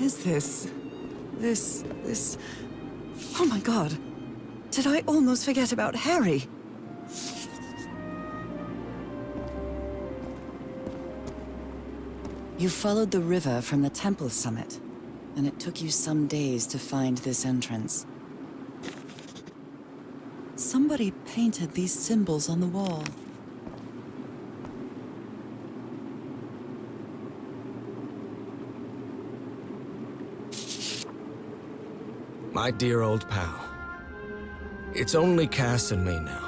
is this? This... Oh my god. Did I almost forget about Harry? You followed the river from the temple summit, and it took you some days to find this entrance. Somebody painted these symbols on the wall. My dear old pal. It's only Cass and me now.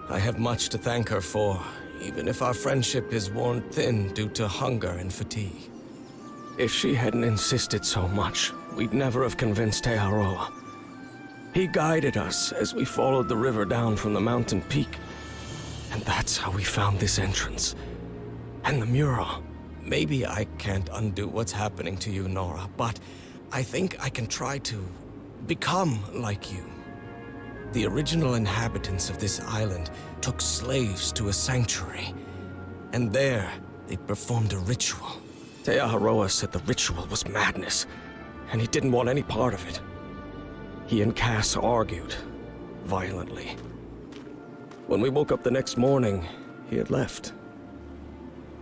I have much to thank her for, even if our friendship is worn thin due to hunger and fatigue. If she hadn't insisted so much, we'd never have convinced Aotearoa. He guided us as we followed the river down from the mountain peak. And that's how we found this entrance. And the mural. Maybe I can't undo what's happening to you, Nora, but I think I can try to become like you. The original inhabitants of this island took slaves to a sanctuary. And there, they performed a ritual. Aotearoa said the ritual was madness, and he didn't want any part of it. He and Cass argued, violently. When we woke up the next morning, he had left.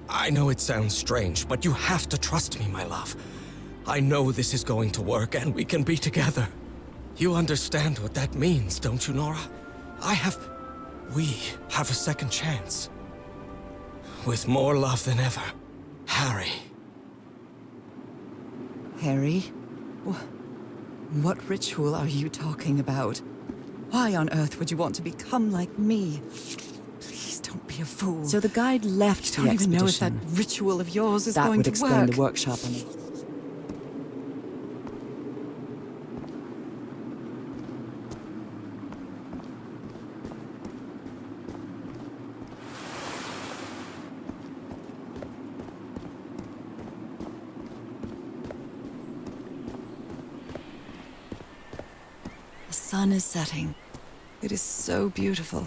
I know it sounds strange, but you have to trust me, my love. I know this is going to work, and we can be together. You understand what that means, don't you, Nora? We have a second chance. With more love than ever, Harry. Harry? What ritual are you talking about? Why on earth would you want to become like me? Please don't be a fool. So the guide left the expedition. I don't even know if that ritual of yours is going to work. That would explain the workshop on it. The sun is setting. It is so beautiful.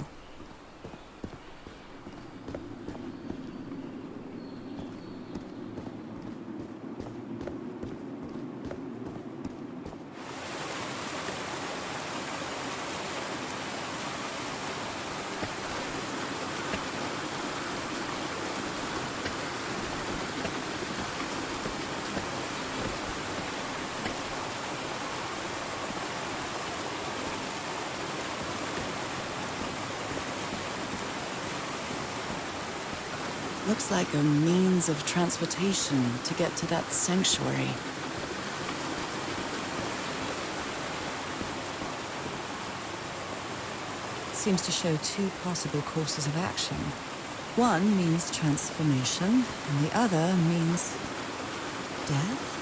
Looks like a means of transportation to get to that sanctuary. Seems to show two possible courses of action. One means transformation, and the other means death?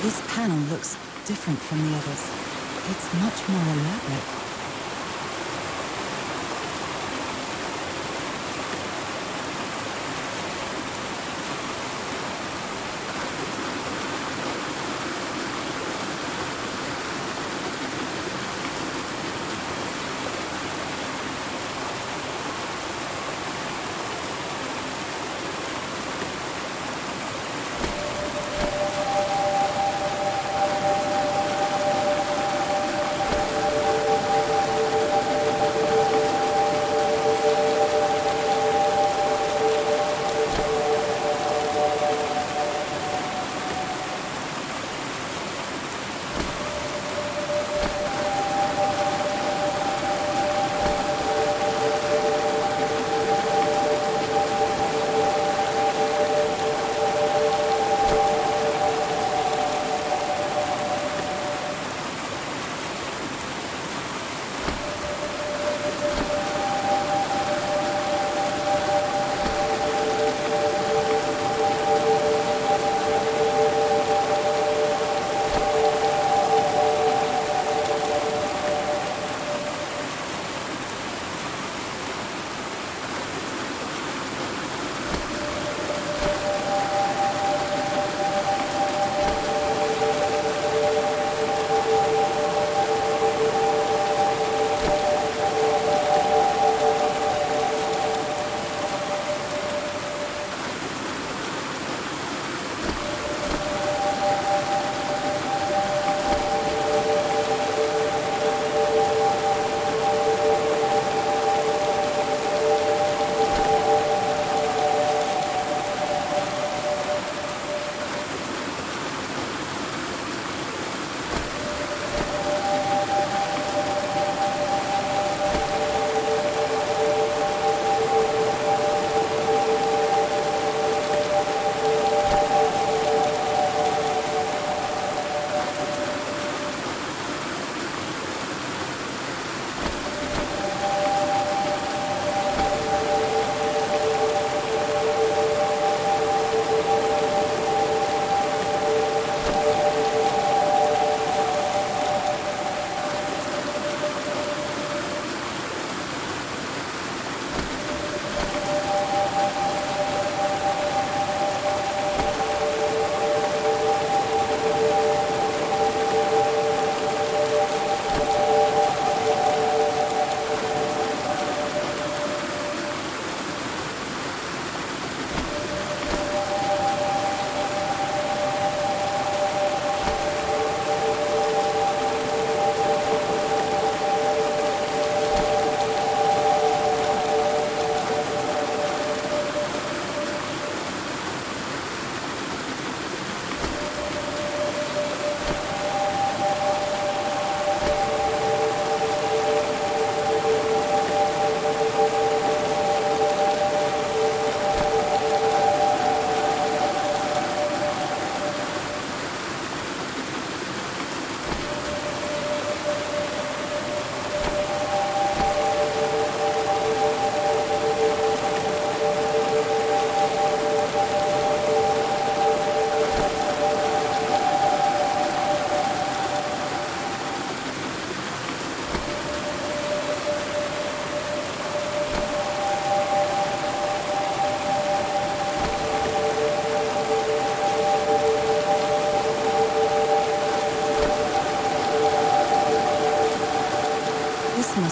This panel looks different from the others. It's much more elaborate.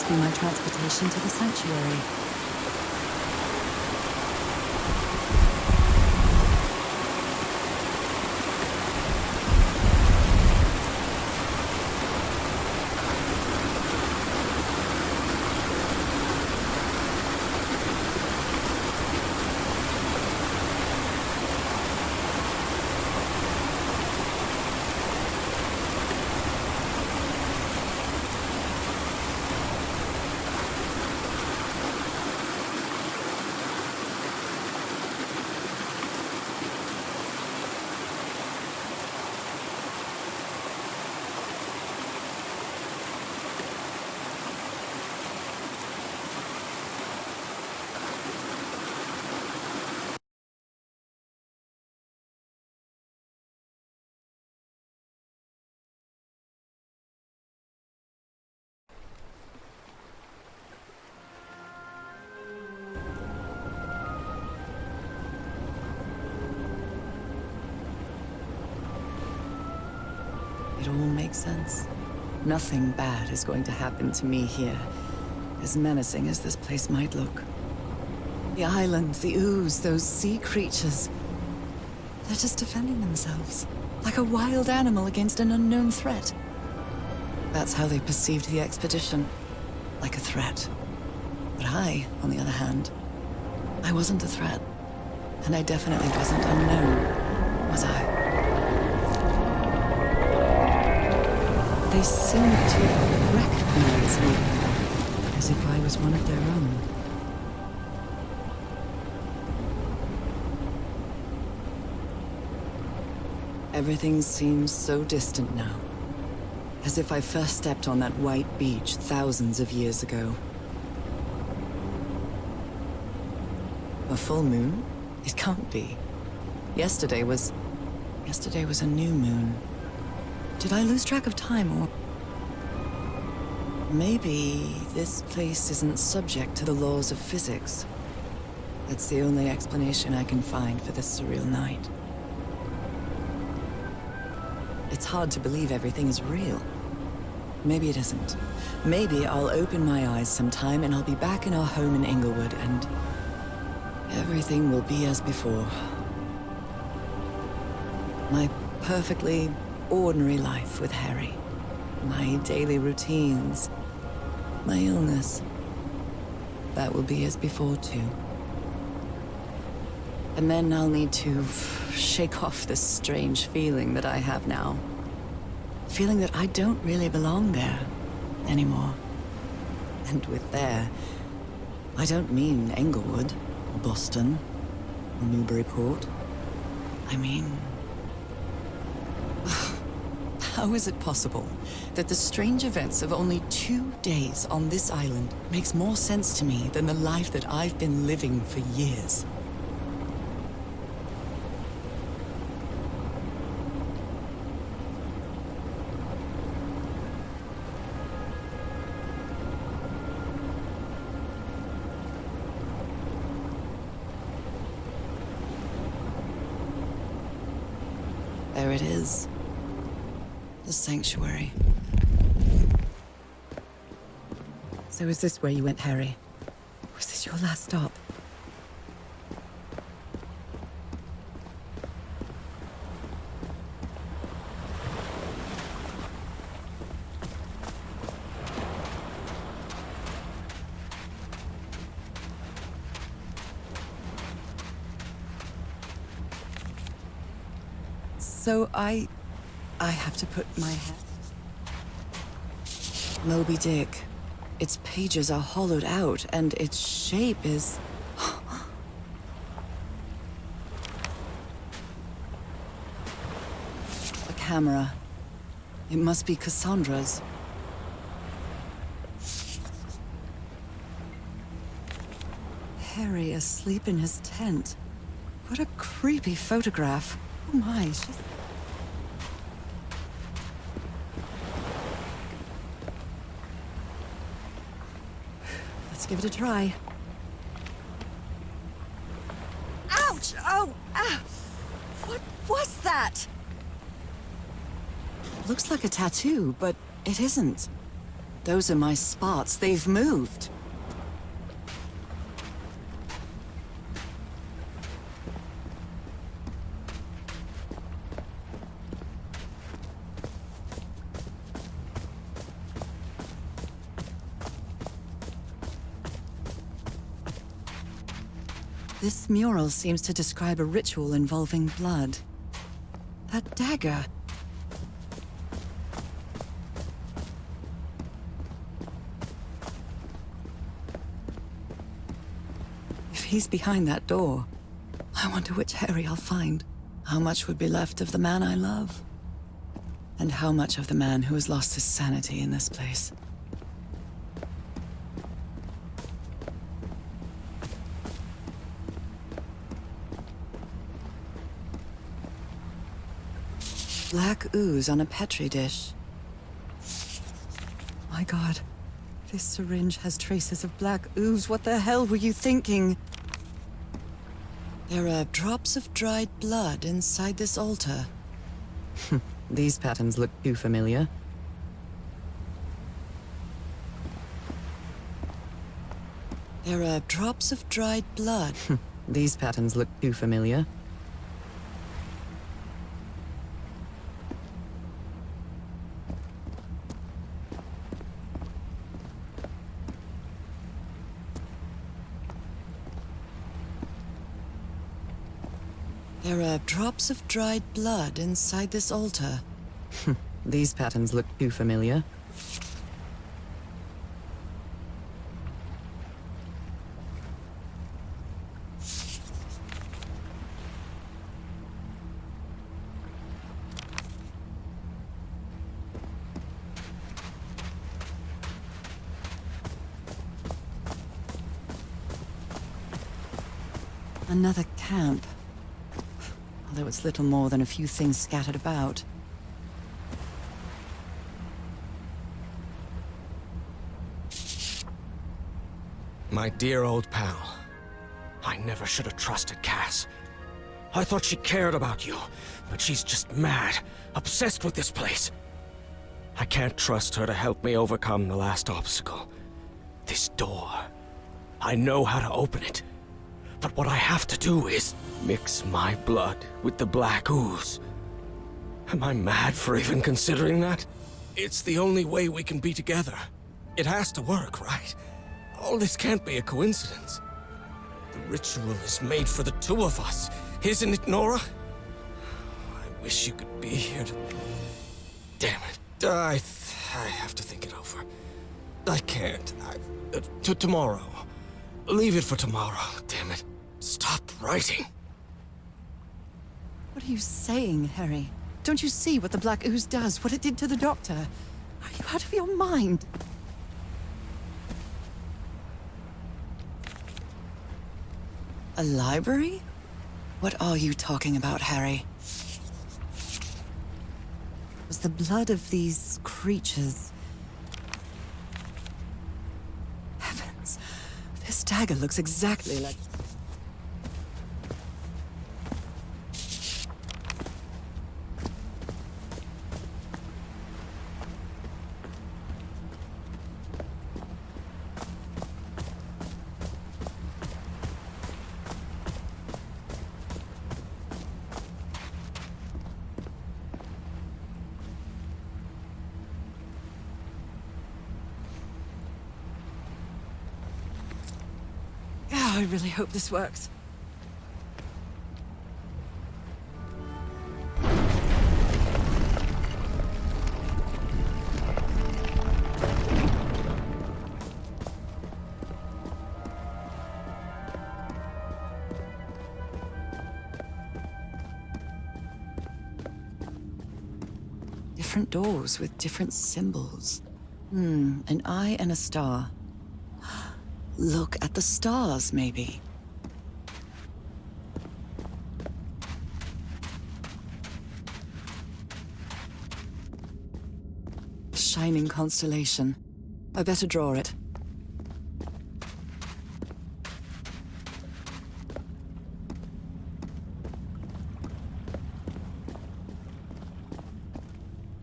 must be my transportation to the sanctuary. It all makes sense. Nothing bad is going to happen to me here, as menacing as this place might look. The island, the ooze, those sea creatures. They're just defending themselves, like a wild animal against an unknown threat. That's how they perceived the expedition, like a threat. But I, on the other hand, I wasn't a threat. And I definitely wasn't unknown, was I? They seemed to recognize me, as if I was one of their own. Everything seems so distant now, as if I first stepped on that white beach thousands of years ago. A full moon? It can't be. Yesterday was a new moon. Did I lose track of time, or... Maybe this place isn't subject to the laws of physics. That's the only explanation I can find for this surreal night. It's hard to believe everything is real. Maybe it isn't. Maybe I'll open my eyes sometime and I'll be back in our home in Inglewood and... everything will be as before. My perfectly ordinary life with Harry. My daily routines. My illness. That will be as before, too. And then I'll need to shake off this strange feeling that I have now. Feeling that I don't really belong there anymore. And with there, I don't mean Englewood, or Boston, or Newburyport. I mean... How is it possible that the strange events of only 2 days on this island makes more sense to me than the life that I've been living for years? There it is. The sanctuary. So is this where you went, Harry? Was this your last stop? So I have to put my head... Moby Dick. Its pages are hollowed out, and its shape is... A camera. It must be Cassandra's. Harry asleep in his tent. What a creepy photograph. Oh my, she's... Let's give it a try. Ouch! Oh! Ah! What was that? Looks like a tattoo, but it isn't. Those are my spots. They've moved. This mural seems to describe a ritual involving blood. That dagger. If he's behind that door, I wonder which Harry I'll find. How much would be left of the man I love? And how much of the man who has lost his sanity in this place? Black ooze on a Petri dish. My God, this syringe has traces of black ooze. What the hell were you thinking? There are drops of dried blood inside this altar. These patterns look too familiar. There are drops of dried blood. These patterns look too familiar. There are drops of dried blood inside this altar. These patterns look too familiar. Another camp. Although it's little more than a few things scattered about. My dear old pal. I never should have trusted Cass. I thought she cared about you, but she's just mad, obsessed with this place. I can't trust her to help me overcome the last obstacle. This door. I know how to open it. But what I have to do is mix my blood with the black ooze. Am I mad for even considering that? It's the only way we can be together. It has to work, right? All this can't be a coincidence. The ritual is made for the two of us, isn't it, Nora? I wish you could be here to... Damn it. I have to think it over. I can't. Tomorrow. Leave it for tomorrow, damn it. Stop writing. What are you saying, Harry? Don't you see what the black ooze does, what it did to the doctor? Are you out of your mind? A library? What are you talking about, Harry? Was the blood of these creatures... Heavens, this dagger looks exactly like... I really hope this works. Different doors with different symbols. An eye and a star. Look at the stars, maybe. Shining constellation. I better draw it.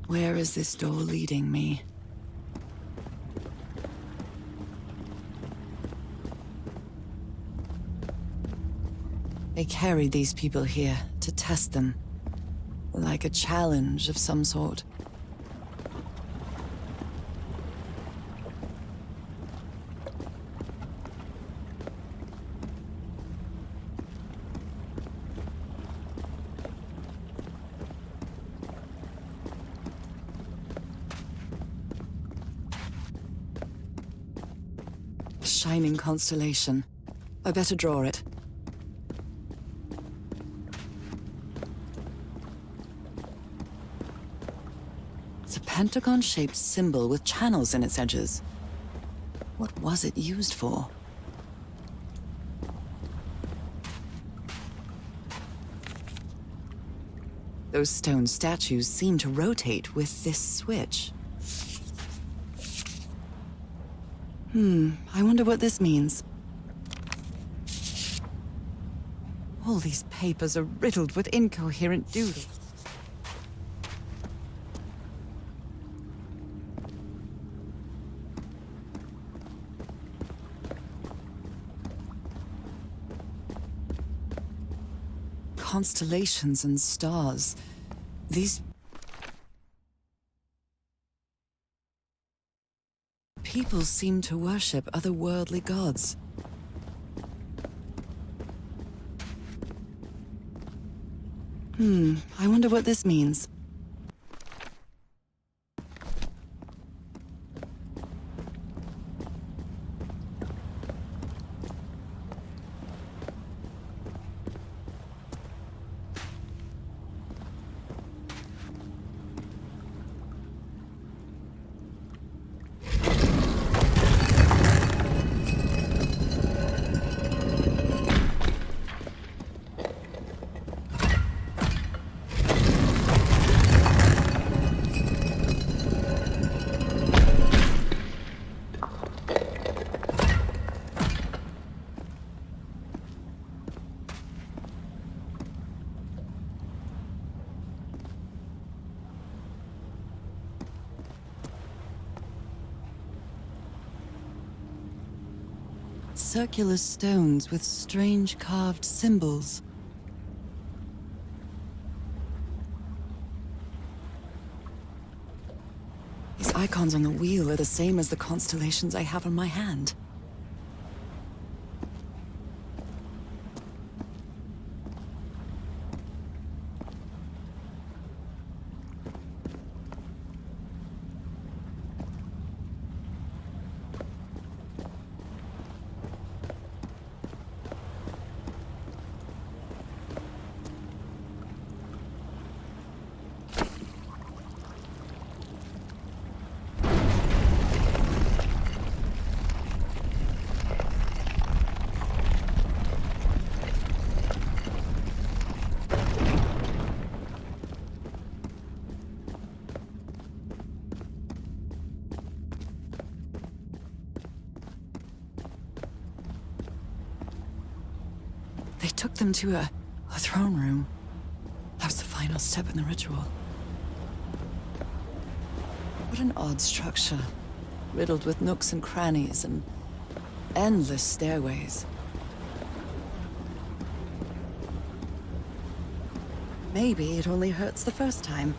Where is this door leading me? They carried these people here to test them, like a challenge of some sort. Shining constellation. I better draw it. It's a pentagon-shaped symbol with channels in its edges. What was it used for? Those stone statues seem to rotate with this switch. I wonder what this means. All these papers are riddled with incoherent doodles. Constellations and stars. These people seem to worship otherworldly gods. I wonder what this means. Circular stones with strange carved symbols. These icons on the wheel are the same as the constellations I have on my hand. They took them to a throne room. That was the final step in the ritual. What an odd structure, riddled with nooks and crannies and endless stairways. Maybe it only hurts the first time.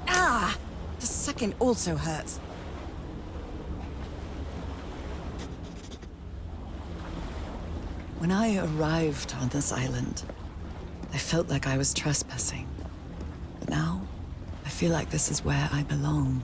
Ah! The second also hurts. When I arrived on this island, I felt like I was trespassing. But now, I feel like this is where I belong.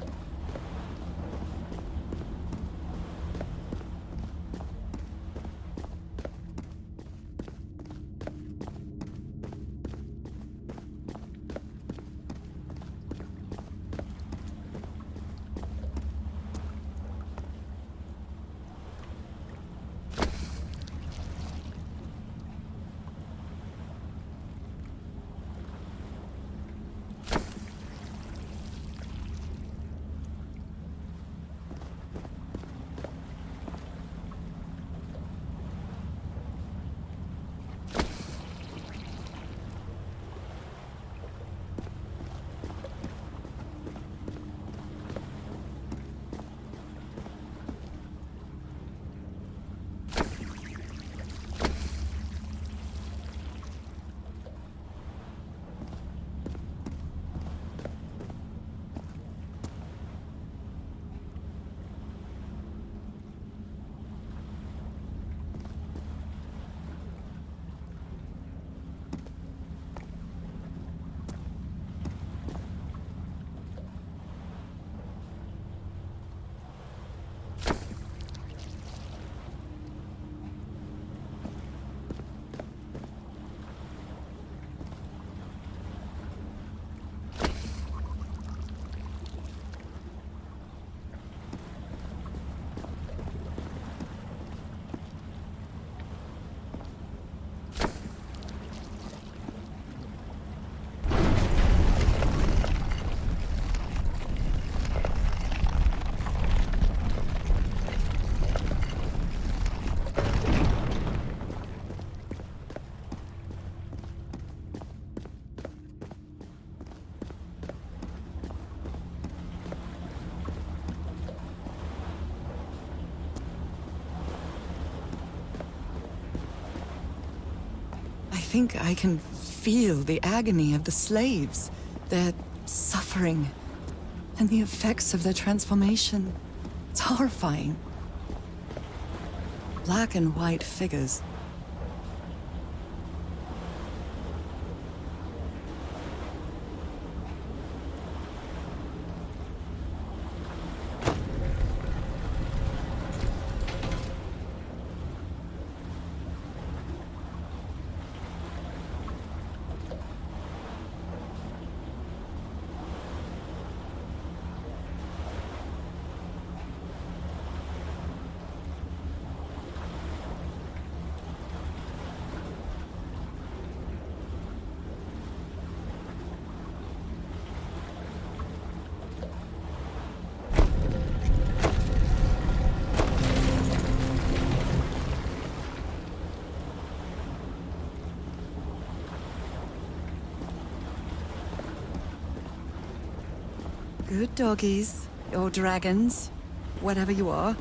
think I can feel the agony of the slaves, their suffering, and the effects of their transformation. It's horrifying. Black and white figures. Good doggies, or dragons, whatever you are.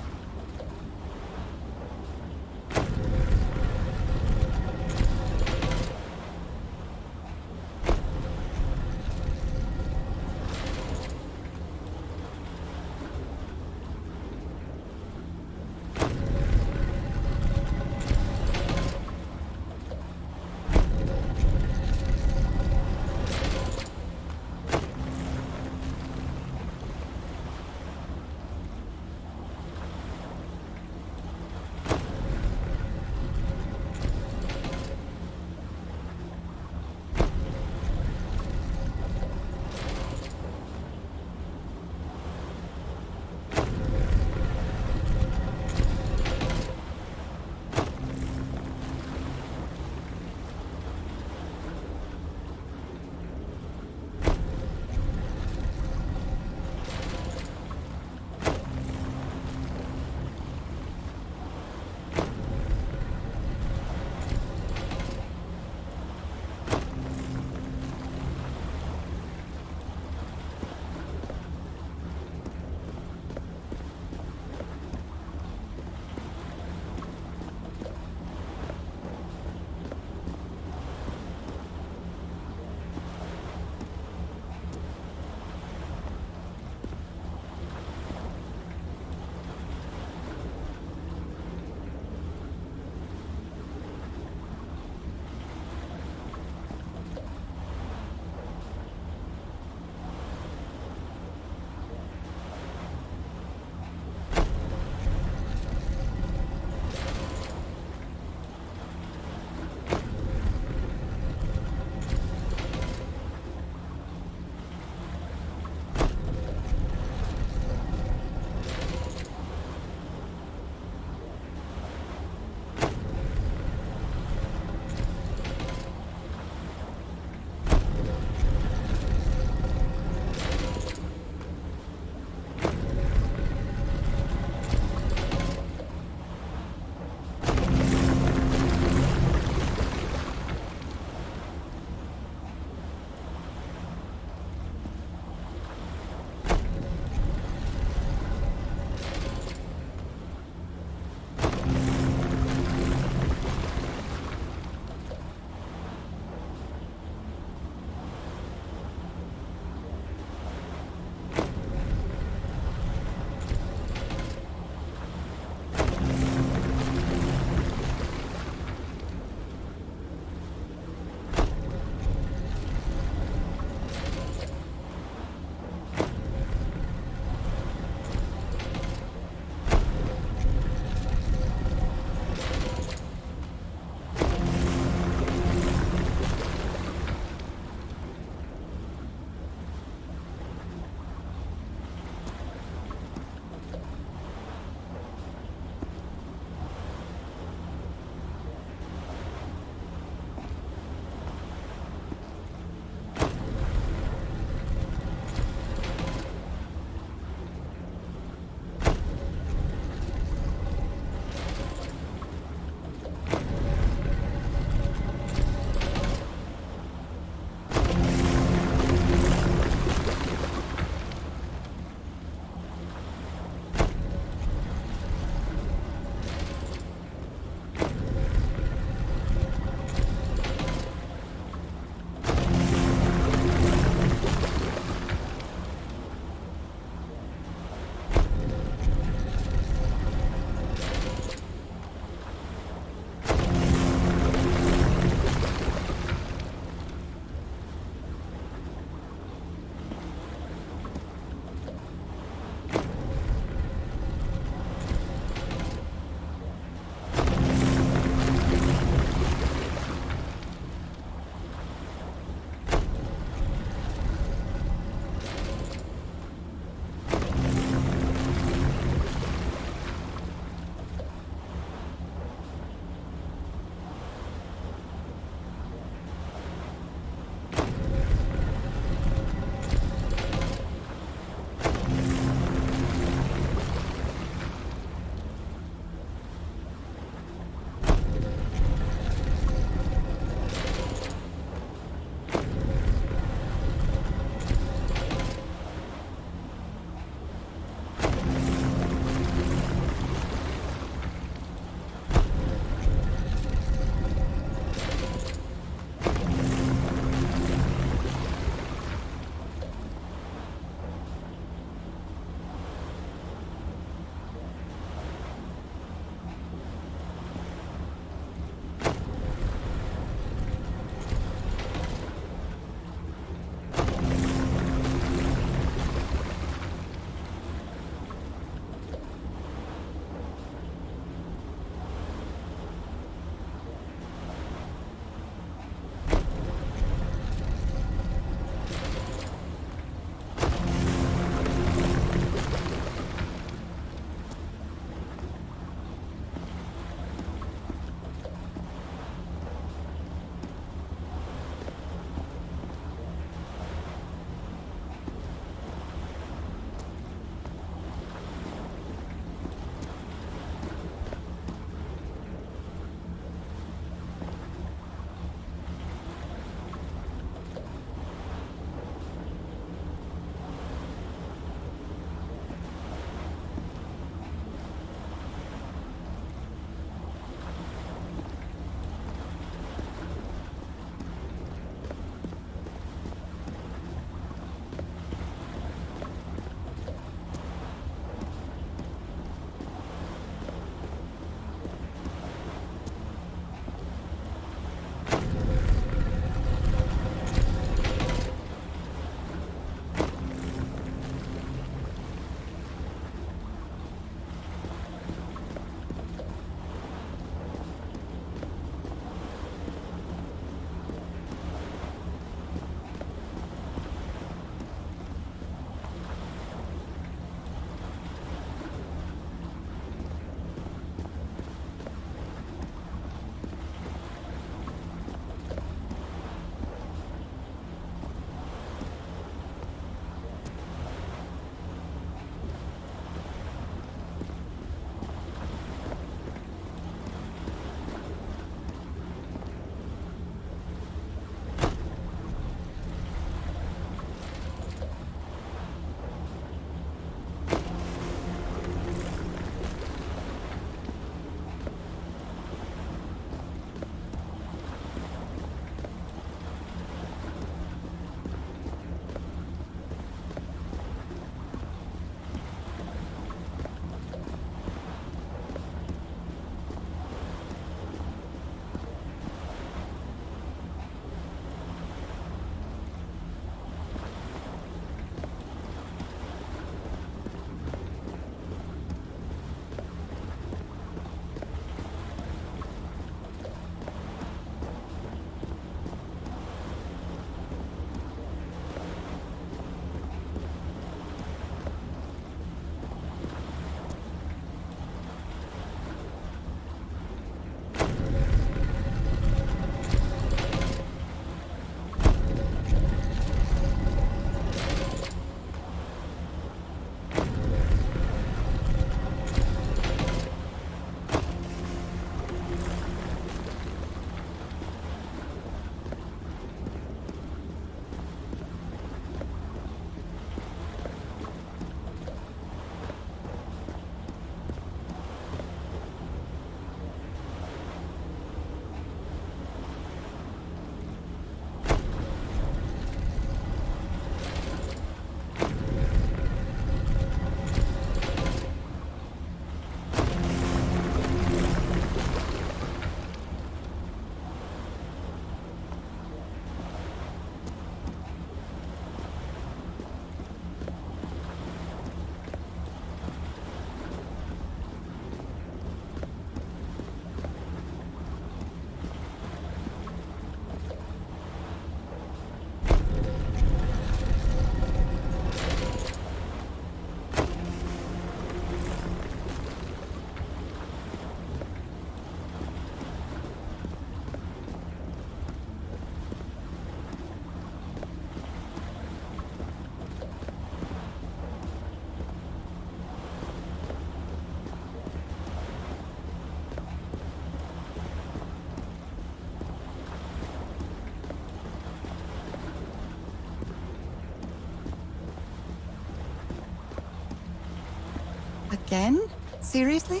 Again? Seriously?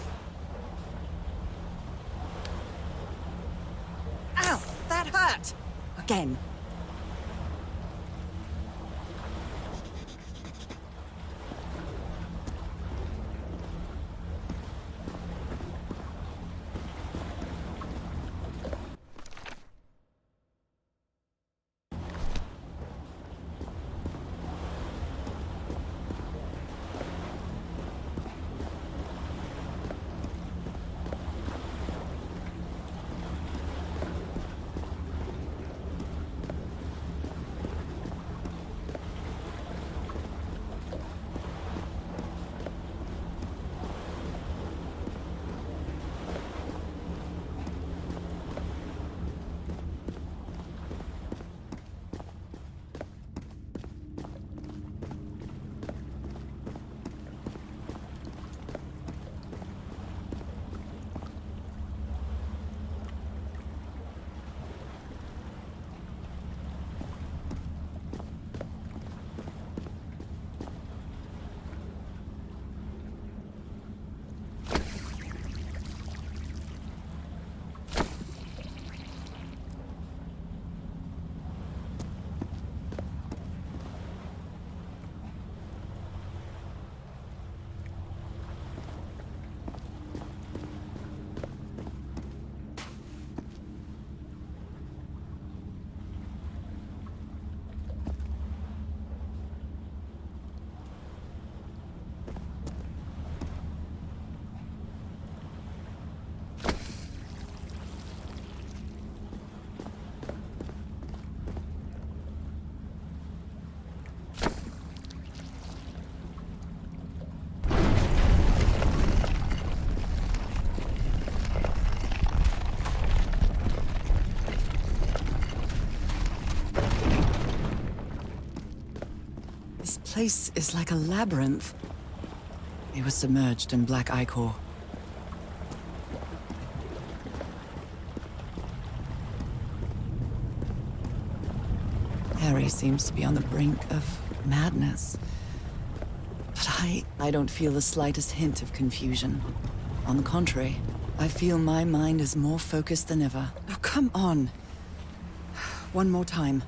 Ow! That hurt! Again. This place is like a labyrinth. We were submerged in black ichor. Harry seems to be on the brink of madness. But I don't feel the slightest hint of confusion. On the contrary, I feel my mind is more focused than ever. Oh, come on. One more time.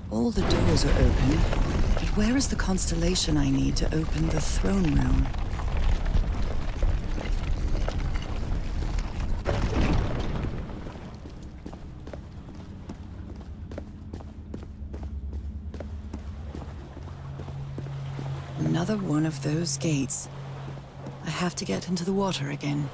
All the doors are open, but where is the constellation I need to open the throne room? Another one of those gates. I have to get into the water again.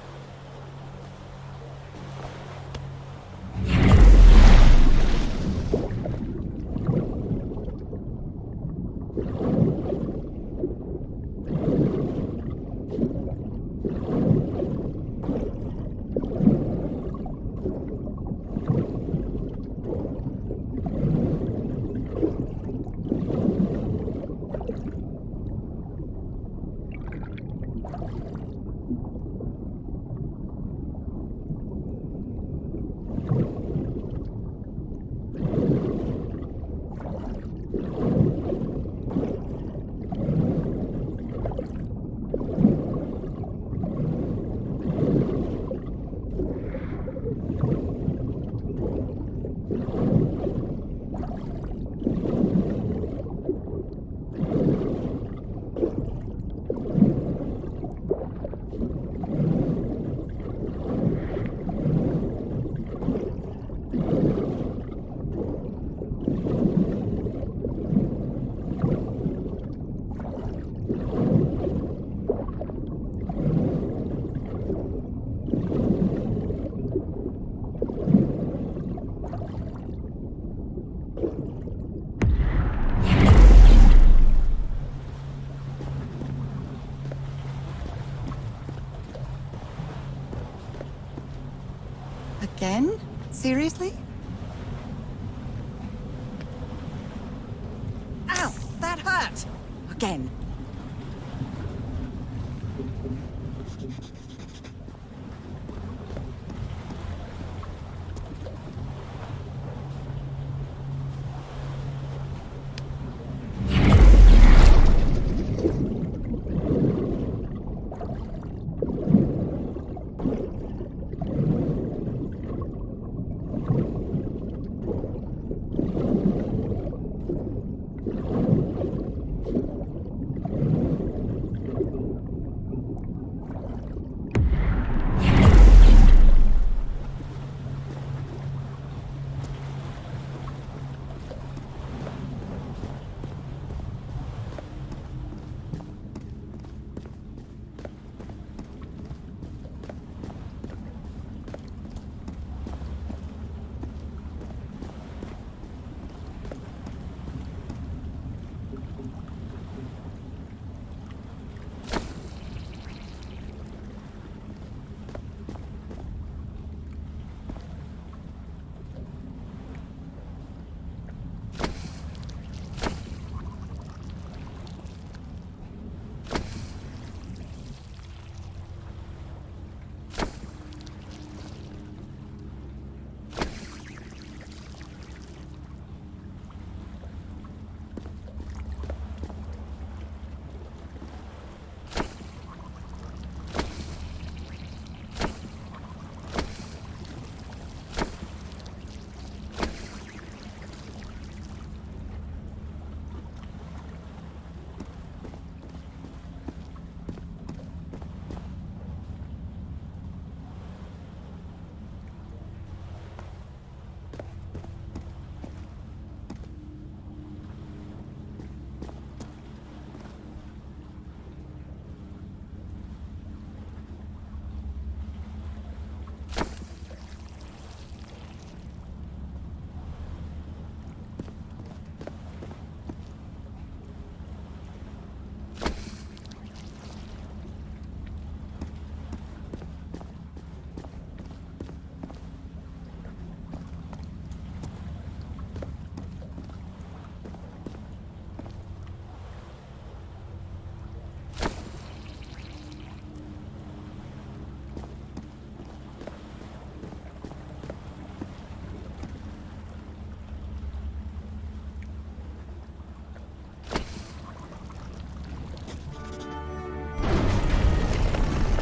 Again? Seriously? Ow! That hurt! Again.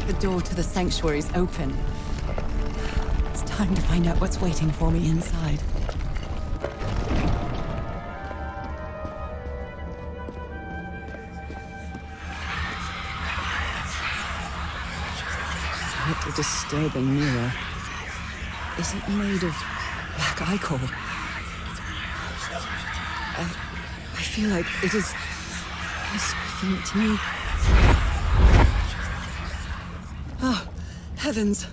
The door to the sanctuary's open. It's time to find out what's waiting for me inside. What a disturbing mirror. Is it made of black ichor? I feel like it is speaking to me. Oh, heavens.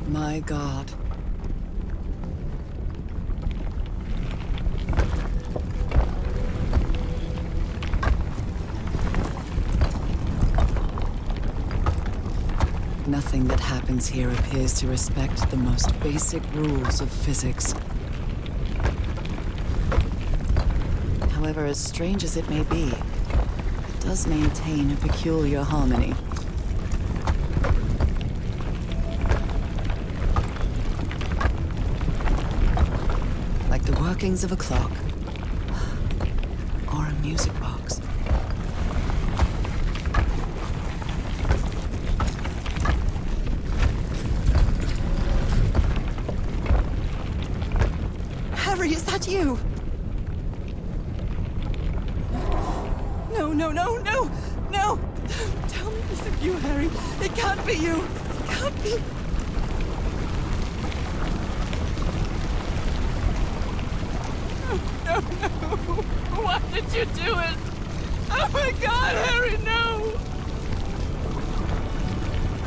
My God. Nothing that happens here appears to respect the most basic rules of physics. However, as strange as it may be, it does maintain a peculiar harmony. Like the workings of a clock, or a music box. Harry, is that you? No, no, no, no, no! Tell me this is you, Harry. It can't be you. It can't be. No, no. Why did you do it? Oh my God, Harry, no!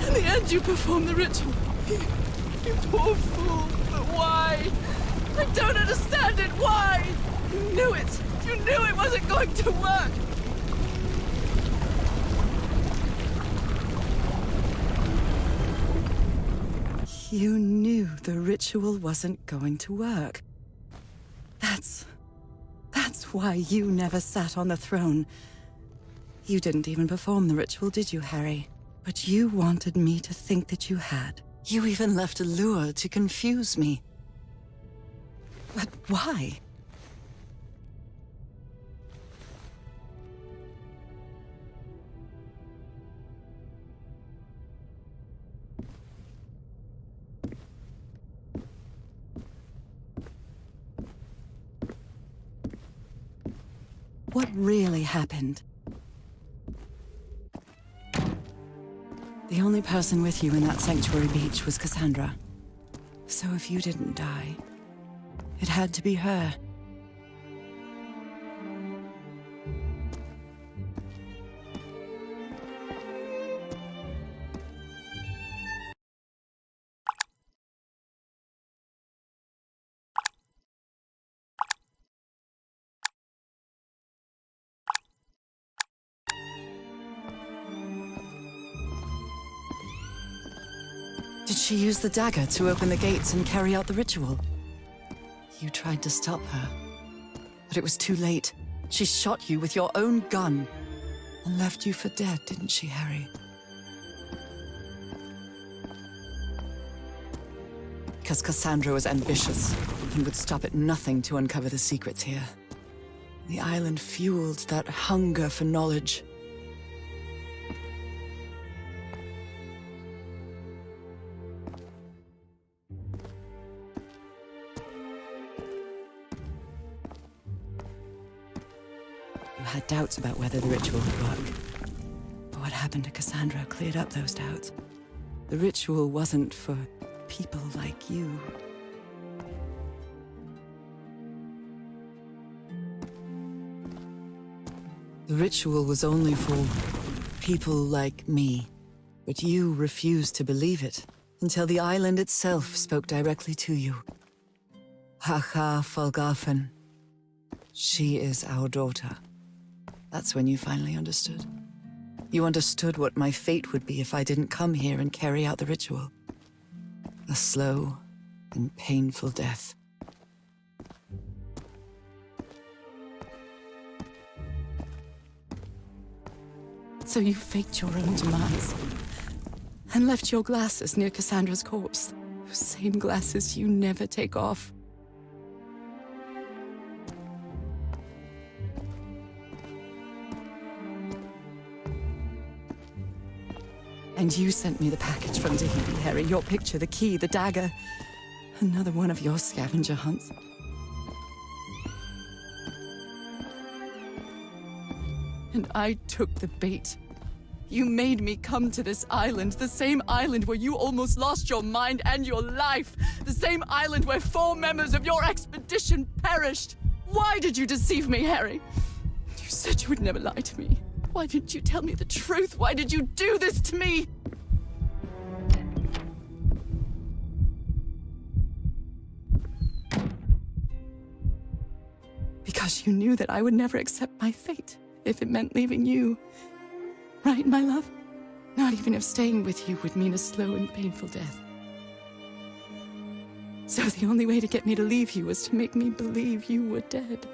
In the end, you performed the ritual. You poor fool. But why? I don't understand it. Why? You knew it. You knew it wasn't going to work. You knew the ritual wasn't going to work. That's why you never sat on the throne. You didn't even perform the ritual, did you, Harry? But you wanted me to think that you had. You even left a lure to confuse me. But why? What really happened? The only person with you in that sanctuary beach was Cassandra. So if you didn't die, it had to be her. Did she use the dagger to open the gates and carry out the ritual? You tried to stop her, but it was too late. She shot you with your own gun and left you for dead, didn't she, Harry? Because Cassandra was ambitious and would stop at nothing to uncover the secrets here. The island fueled that hunger for knowledge. You had doubts about whether the ritual would work. But what happened to Cassandra cleared up those doubts. The ritual wasn't for people like you. The ritual was only for people like me. But you refused to believe it until the island itself spoke directly to you. Haha Falgafen. She is our daughter. That's when you finally understood. You understood what my fate would be if I didn't come here and carry out the ritual. A slow and painful death. So you faked your own demise and left your glasses near Cassandra's corpse. Those same glasses you never take off. And you sent me the package from Tahiti, Harry. Your picture, the key, the dagger. Another one of your scavenger hunts. And I took the bait. You made me come to this island, the same island where you almost lost your mind and your life. The same island where 4 members of your expedition perished. Why did you deceive me, Harry? You said you would never lie to me. Why didn't you tell me the truth? Why did you do this to me? Because you knew that I would never accept my fate if it meant leaving you. Right, my love? Not even if staying with you would mean a slow and painful death. So the only way to get me to leave you was to make me believe you were dead.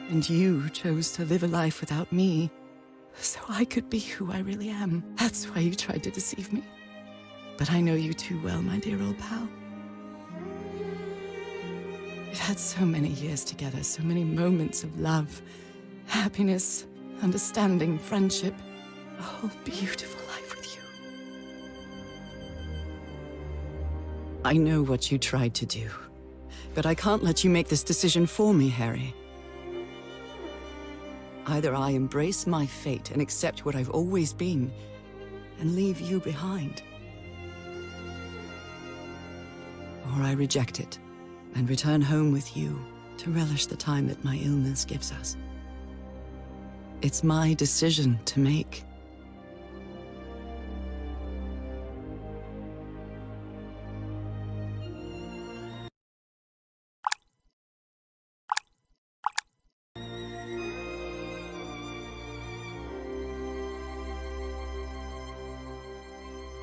And you chose to live a life without me, so I could be who I really am. That's why you tried to deceive me. But I know you too well, my dear old pal. We've had so many years together, so many moments of love, happiness, understanding, friendship. A whole beautiful life with you. I know what you tried to do. But I can't let you make this decision for me, Harry. Either I embrace my fate and accept what I've always been, and leave you behind. Or I reject it, and return home with you to relish the time that my illness gives us. It's my decision to make.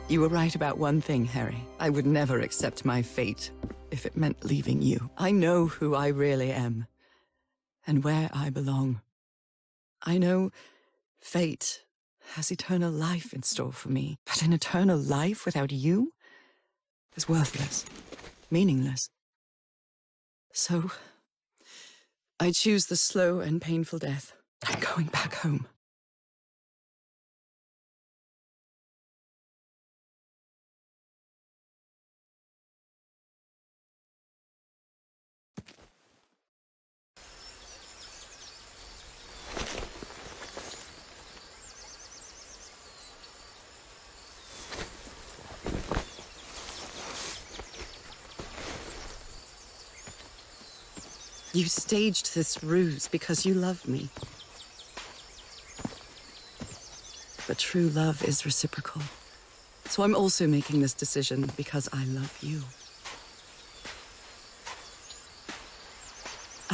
You were right about one thing, Harry. I would never accept my fate if it meant leaving you. I know who I really am, and where I belong. I know fate has eternal life in store for me, but an eternal life without you is worthless, meaningless. So, I choose the slow and painful death. I'm going back home. You staged this ruse because you love me. But true love is reciprocal. So I'm also making this decision because I love you.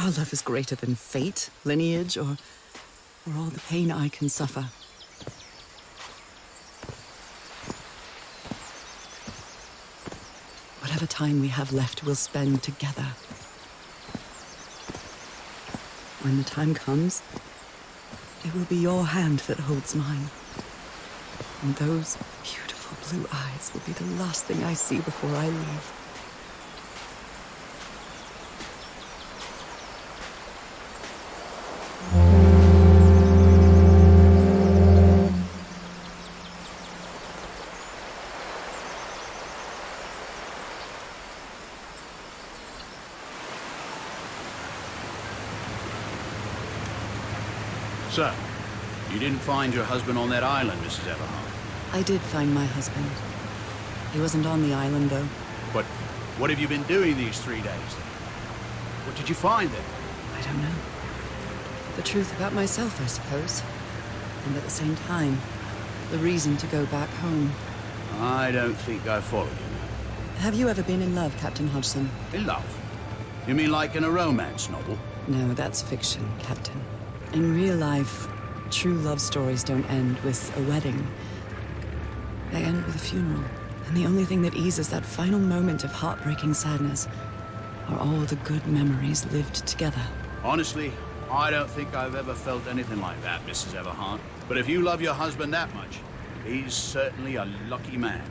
Our love is greater than fate, lineage, or all the pain I can suffer. Whatever time we have left, we'll spend together. When the time comes, it will be your hand that holds mine. And those beautiful blue eyes will be the last thing I see before I leave. So, you didn't find your husband on that island, Mrs. Everhart? I did find my husband. He wasn't on the island, though. But what have you been doing these 3 days, then? What did you find there? I don't know. The truth about myself, I suppose. And at the same time, the reason to go back home. I don't think I follow you now. Have you ever been in love, Captain Hodgson? In love? You mean like in a romance novel? No, that's fiction, Captain. In real life, true love stories don't end with a wedding. They end with a funeral. And the only thing that eases that final moment of heartbreaking sadness are all the good memories lived together. Honestly, I don't think I've ever felt anything like that, Mrs. Everhart. But if you love your husband that much, he's certainly a lucky man.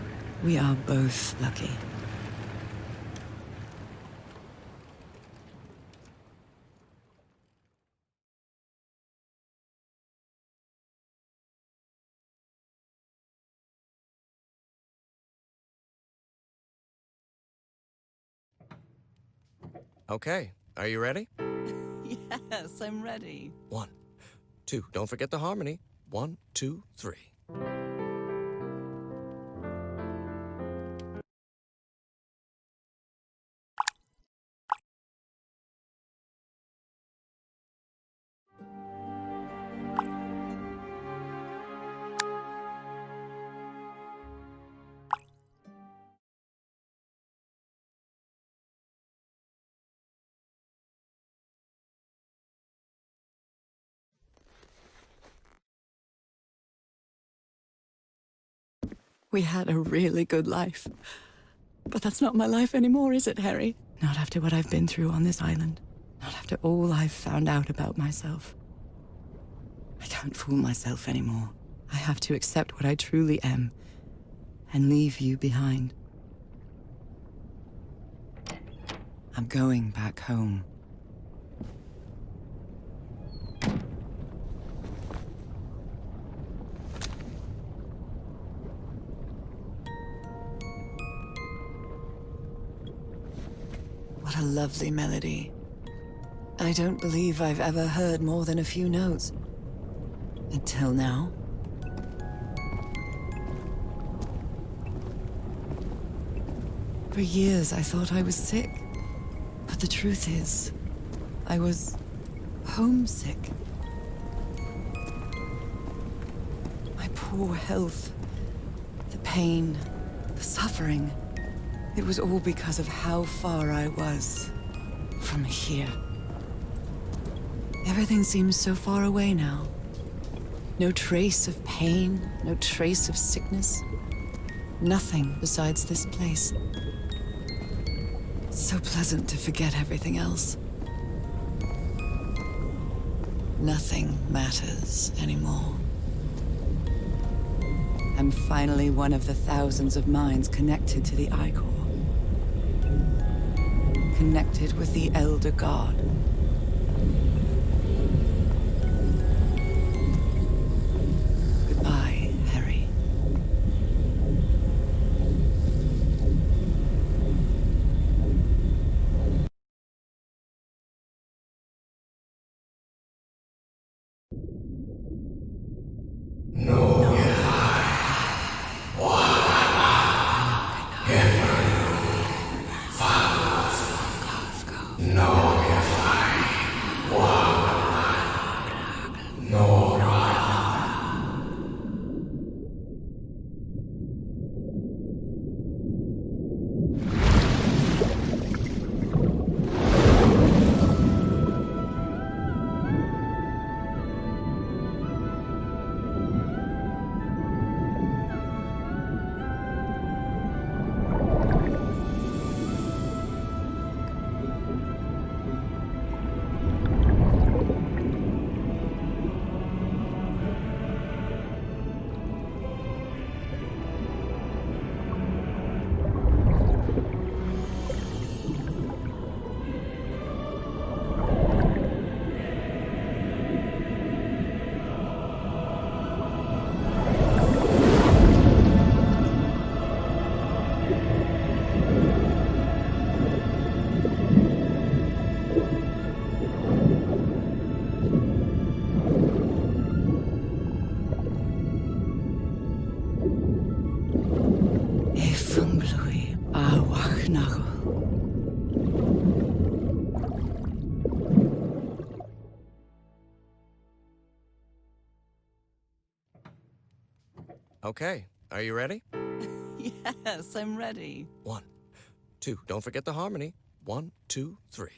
We are both lucky. Okay, are you ready? Yes, I'm ready. 1, 2, don't forget the harmony. 1, 2, 3. We had a really good life. But that's not my life anymore, is it, Harry? Not after what I've been through on this island. Not after all I've found out about myself. I can't fool myself anymore. I have to accept what I truly am and leave you behind. I'm going back home. What a lovely melody. I don't believe I've ever heard more than a few notes. Until now. For years I thought I was sick. But the truth is, I was homesick. My poor health, the pain, the suffering. It was all because of how far I was from here. Everything seems so far away now. No trace of pain, no trace of sickness. Nothing besides this place. It's so pleasant to forget everything else. Nothing matters anymore. I'm finally one of the thousands of minds connected to the Ichor. Connected with the Elder God. Goodbye, Harry. Okay, are you ready? Yes, I'm ready. 1, 2, don't forget the harmony. 1, 2, 3.